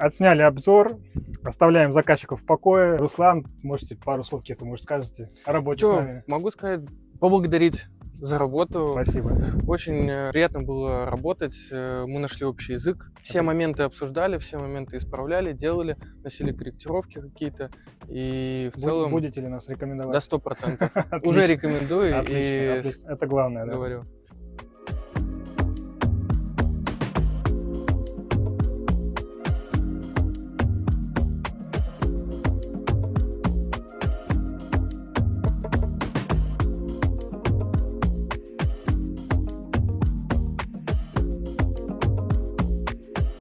Отсняли обзор, оставляем заказчиков в покое. Руслан, можете пару слов какие-то, может, скажете о работе с нами? Могу сказать, поблагодарить за работу. Спасибо. Очень приятно было работать, мы нашли общий язык. Все моменты обсуждали, все моменты исправляли, делали, носили корректировки какие-то. И в целом... Будете ли нас рекомендовать? До 100%. Уже рекомендую и Отлично. Это главное, да. говорю.